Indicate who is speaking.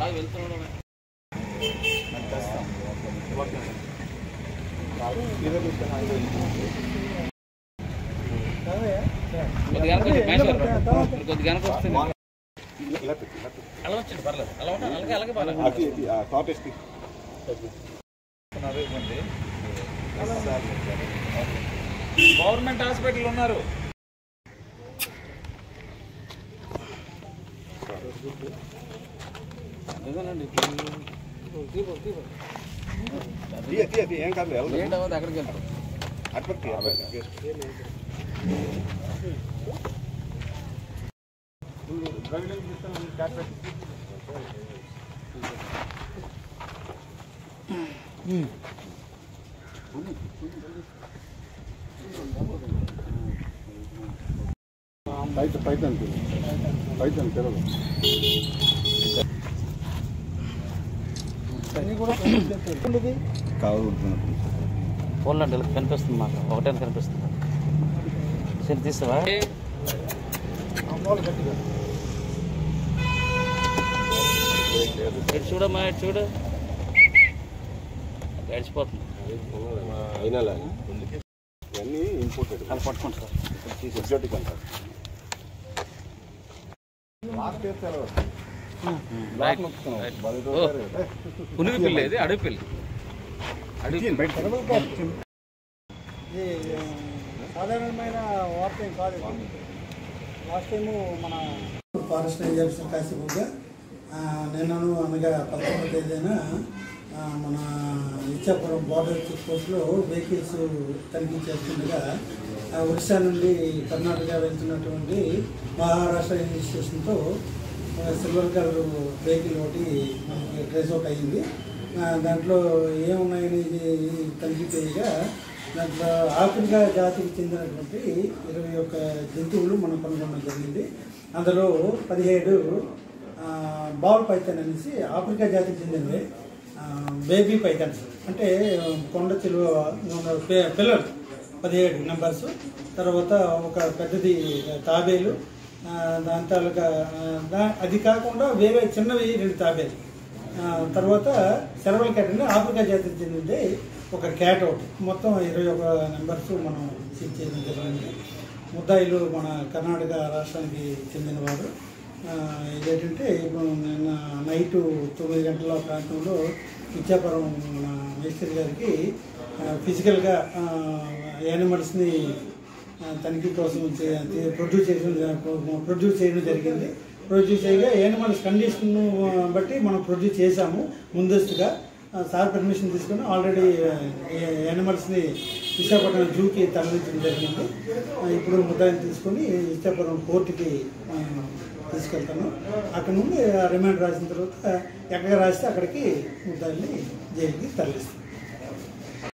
Speaker 1: అలా వెళ్తున్నాడు కొద్దిగా వస్తుంది అలా వచ్చింది పర్లేదు అలా ఉంటా అలాగే అలాగే పర్లేదు గవర్నమెంట్ హాస్పిటల్ ఉన్నారు ఏం కాదు అక్కడికి వెళ్తాం ఫోన్లో కనిపిస్తుంది మాకు ఒకటే కనిపిస్తుంది సరే తీస్తావా ఇటు చూడమ్మా ఇటు చూడు గడిచిపోతుంది అది పట్టుకోండి సార్ పునుగు పిల్లి ఇది అడవి పిల్లి
Speaker 2: సాధారణమైన వార్త ఏం కాదు. లాస్ట్ టైము మన ఫారెస్ట్ రేంజర్స్ కాసేపుగా నిన్నను అనగా 11వ తేదీన మన ఇచ్చాపురం బార్డర్ చెక్ పోస్ట్లో వెహికల్స్ తనిఖీ చేస్తుండగా ఒడిశా నుండి కర్ణాటక వెళ్తున్నటువంటి మహారాష్ట్ర రిజిస్ట్రేషన్తో సిల్వర్ కలర్ వెహికల్ ఒకటి మనకి ట్రేస్ అవుట్ అయ్యింది. దాంట్లో ఏమున్నాయని తనిఖీ చేయగా దాంట్లో ఆఫ్రికా జాతికి చెందినటువంటి 21 జంతువులు మనం కనుగొనడం జరిగింది. అందులో 17 బాల్ పైథాన్ అనేసి ఆఫ్రికా జాతికి చెందినవి బేబీ పైథాన్స్ అంటే కొండ చిలువ పిల్లలు 17 నెంబర్స్. తర్వాత ఒక పెద్దది తాబేలు, దాని తాలూకా అది కాకుండా వేరే చిన్నవి 2 తాబేలు. తర్వాత సెరవల్ క్యాట్ అంటే ఆఫ్రికా జాతికి చెందింది ఒక క్యాట్ ఒకటి. మొత్తం 21 నెంబర్స్ మనం సీజ్ చేయడం జరిగింది. ముద్దాయిలు మన కర్ణాటక రాష్ట్రానికి చెందినవారు. ఇదేంటంటే ఇప్పుడు నిన్న నైటు 9 గంటల ప్రాంతంలో ఇచ్చాపురం మన మేస్త్రి గారికి ఫిజికల్గా యానిమల్స్ని తనిఖీ కోసం ప్రొడ్యూస్ చేయడం జరిగింది. ప్రొడ్యూస్ చేయగా యానిమల్స్ కండిషన్ బట్టి మనం ప్రొడ్యూస్ చేశాము ముందస్తుగా. సార్ పర్మిషన్ తీసుకుని ఆల్రెడీ యానిమల్స్ని విశాఖపట్నం జూకి తరలించడం జరిగింది. ఇప్పుడు ముద్దాయిని తీసుకొని ఇచ్చాపురం కోర్టుకి తీసుకెళ్తాను. అక్కడ నుండి రిమాండ్ రాసిన తర్వాత ఎక్కడ రాస్తే అక్కడికి ముద్దాయిని జైలుకి తరలిస్తాను.